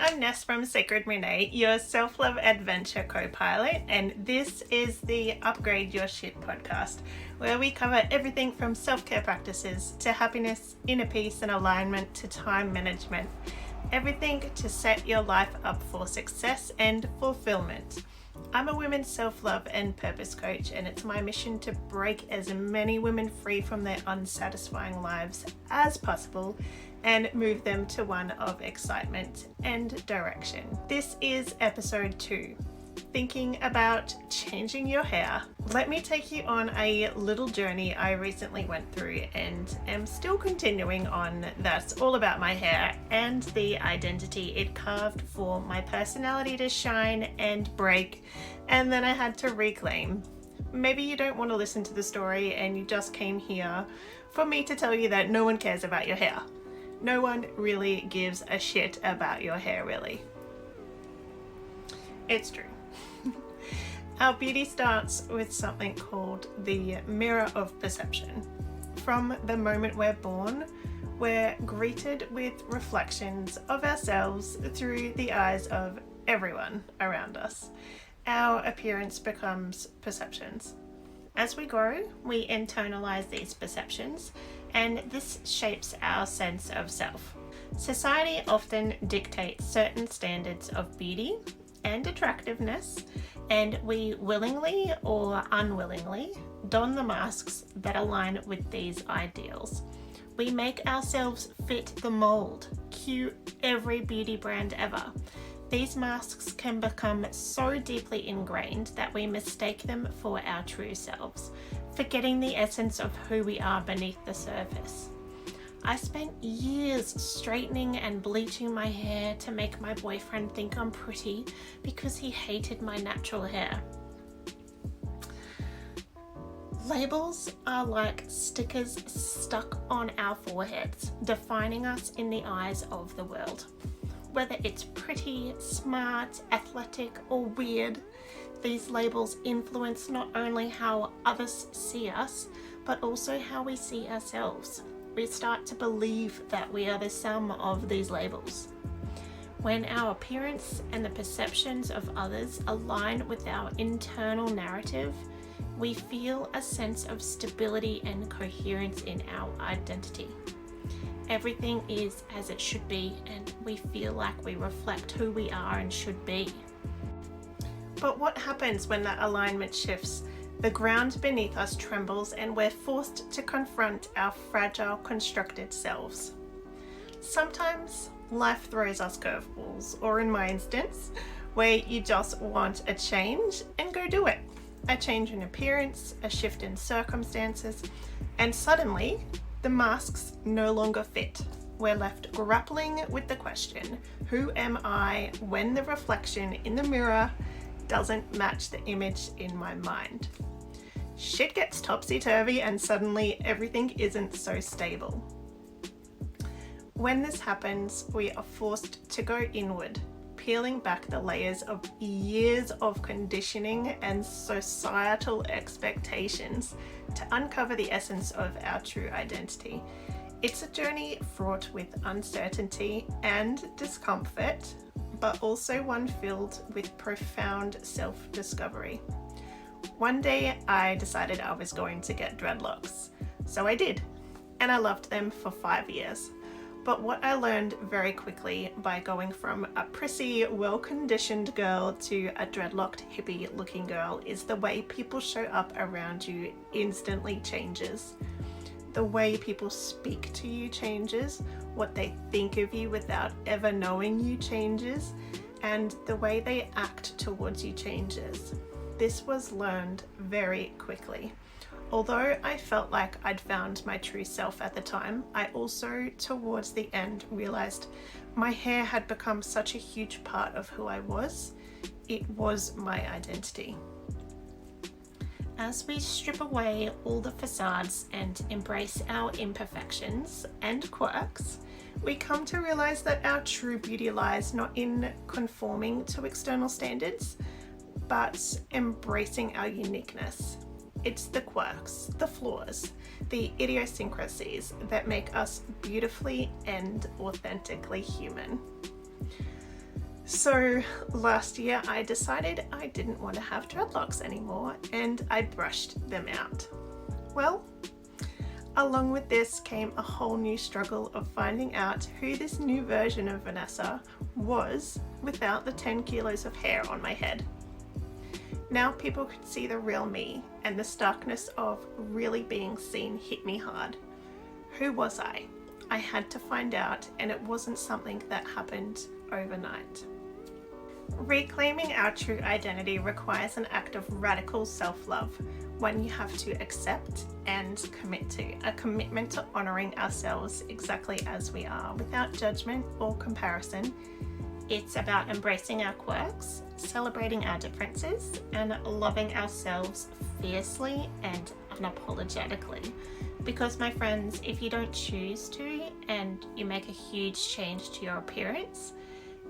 I'm Ness from Sacred Renee, your self-love adventure co-pilot, and this is the Upgrade Your Shit podcast, where we cover everything from self-care practices to happiness, inner peace and alignment to time management. Everything to set your life up for success and fulfillment. I'm a women's self-love and purpose coach, and it's my mission to break as many women free from their unsatisfying lives as possible and move them to one of excitement and direction. This is episode 2, thinking about changing your hair. Let me take you on a little journey I recently went through and am still continuing on. That's all about my hair and the identity it carved for my personality to shine and break, and then I had to reclaim. Maybe you don't want to listen to the story and you just came here for me to tell you that no one cares about your hair. No one really gives a shit about your hair, really. It's true. Our beauty starts with something called the mirror of perception. From the moment we're born, we're greeted with reflections of ourselves through the eyes of everyone around us. Our appearance becomes perceptions. As we grow, we internalize these perceptions, and this shapes our sense of self. Society often dictates certain standards of beauty and attractiveness, and we willingly or unwillingly don the masks that align with these ideals. We make ourselves fit the mold, cue every beauty brand ever. These masks can become so deeply ingrained that we mistake them for our true selves, forgetting the essence of who we are beneath the surface. I spent years straightening and bleaching my hair to make my boyfriend think I'm pretty because he hated my natural hair. Labels are like stickers stuck on our foreheads, defining us in the eyes of the world. Whether it's pretty, smart, athletic, or weird, these labels influence not only how others see us, but also how we see ourselves. We start to believe that we are the sum of these labels. When our appearance and the perceptions of others align with our internal narrative, we feel a sense of stability and coherence in our identity. Everything is as it should be, and we feel like we reflect who we are and should be. But what happens when that alignment shifts? The ground beneath us trembles and we're forced to confront our fragile, constructed selves. Sometimes life throws us curveballs, or in my instance, where you just want a change and go do it. A change in appearance, a shift in circumstances, and suddenly the masks no longer fit. We're left grappling with the question, who am I, when the reflection in the mirror doesn't match the image in my mind? Shit gets topsy-turvy and suddenly everything isn't so stable. When this happens, we are forced to go inward, peeling back the layers of years of conditioning and societal expectations to uncover the essence of our true identity. It's a journey fraught with uncertainty and discomfort, but also one filled with profound self-discovery. One day I decided I was going to get dreadlocks, so I did, and I loved them for 5 years. But what I learned very quickly by going from a prissy, well-conditioned girl to a dreadlocked, hippie-looking girl is the way people show up around you instantly changes. The way people speak to you changes, what they think of you without ever knowing you changes, and the way they act towards you changes. This was learned very quickly. Although I felt like I'd found my true self at the time, I also, towards the end, realized my hair had become such a huge part of who I was. It was my identity. As we strip away all the facades and embrace our imperfections and quirks, we come to realize that our true beauty lies not in conforming to external standards, but embracing our uniqueness. It's the quirks, the flaws, the idiosyncrasies that make us beautifully and authentically human. So last year I decided I didn't want to have dreadlocks anymore and I brushed them out. Well, along with this came a whole new struggle of finding out who this new version of Vanessa was without the 10 kilos of hair on my head. Now people could see the real me, and the starkness of really being seen hit me hard. Who was I? I had to find out, and it wasn't something that happened overnight. Reclaiming our true identity requires an act of radical self-love, one you have to accept and commit to, a commitment to honouring ourselves exactly as we are, without judgment or comparison. It's about embracing our quirks, celebrating our differences, and loving ourselves fiercely and unapologetically. Because my friends, if you don't choose to and you make a huge change to your appearance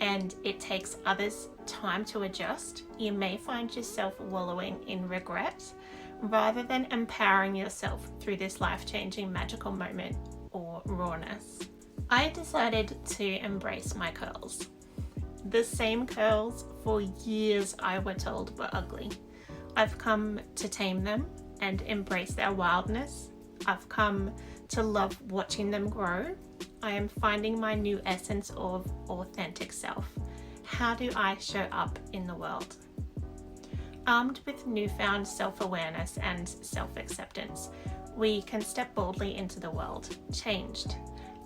and it takes others time to adjust, you may find yourself wallowing in regret rather than empowering yourself through this life-changing magical moment or rawness. I decided to embrace my curls. The same curls for years I were told were ugly. I've come to tame them and embrace their wildness. I've come to love watching them grow. I am finding my new essence of authentic self. How do I show up in the world? Armed with newfound self-awareness and self-acceptance, we can step boldly into the world, changed,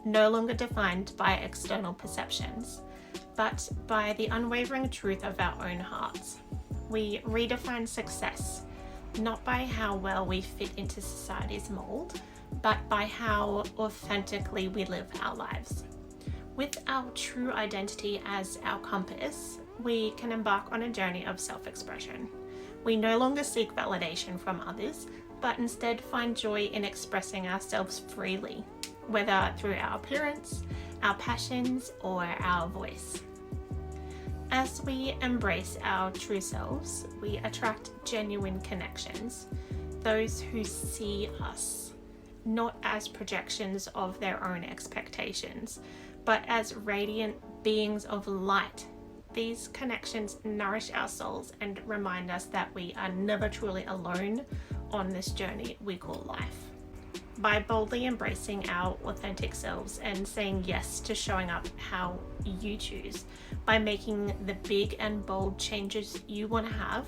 no longer defined by external perceptions, but by the unwavering truth of our own hearts. We redefine success, not by how well we fit into society's mold, but by how authentically we live our lives. With our true identity as our compass, we can embark on a journey of self-expression. We no longer seek validation from others, but instead find joy in expressing ourselves freely, whether through our appearance, our passions, or our voice. As we embrace our true selves, we attract genuine connections, those who see us, not as projections of their own expectations, but as radiant beings of light. These connections nourish our souls and remind us that we are never truly alone on this journey we call life. By boldly embracing our authentic selves and saying yes to showing up how you choose, by making the big and bold changes you want to have,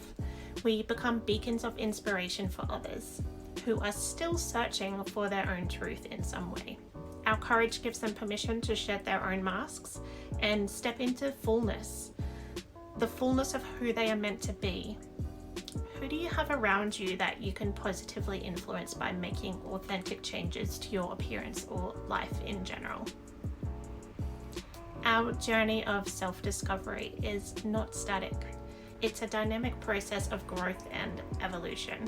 we become beacons of inspiration for others who are still searching for their own truth in some way. Our courage gives them permission to shed their own masks and step into fullness, the fullness of who they are meant to be. Who do you have around you that you can positively influence by making authentic changes to your appearance or life in general? Our journey of self-discovery is not static. It's a dynamic process of growth and evolution.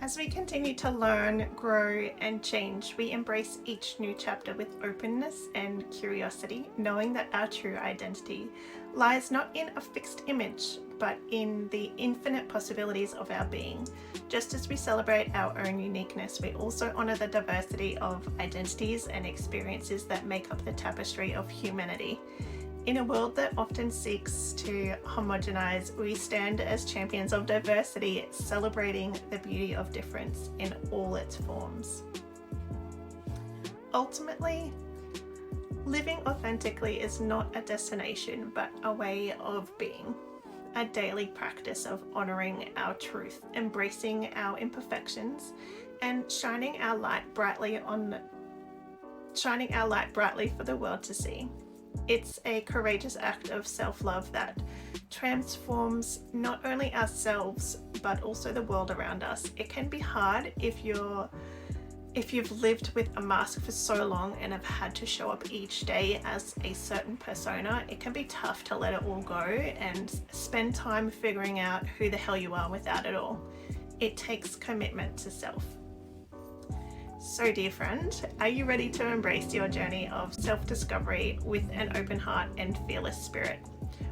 As we continue to learn, grow, and change, we embrace each new chapter with openness and curiosity, knowing that our true identity lies not in a fixed image, but in the infinite possibilities of our being. Just as we celebrate our own uniqueness, we also honor the diversity of identities and experiences that make up the tapestry of humanity. In a world that often seeks to homogenize, we stand as champions of diversity, celebrating the beauty of difference in all its forms. Ultimately, living authentically is not a destination, but a way of being. A daily practice of honoring our truth, embracing our imperfections, and shining our light brightly for the world to see. It's a courageous act of self-love that transforms not only ourselves, but also the world around us. It can be hard if you've lived with a mask for so long and have had to show up each day as a certain persona. It can be tough to let it all go and spend time figuring out who the hell you are without it all. It takes commitment to self. So dear friend, are you ready to embrace your journey of self-discovery with an open heart and fearless spirit?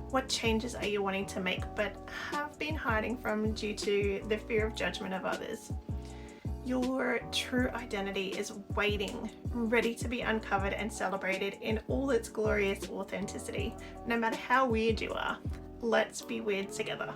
What changes are you wanting to make but have been hiding from due to the fear of judgment of others? Your true identity is waiting, ready to be uncovered and celebrated in all its glorious authenticity. No matter how weird you are, let's be weird together.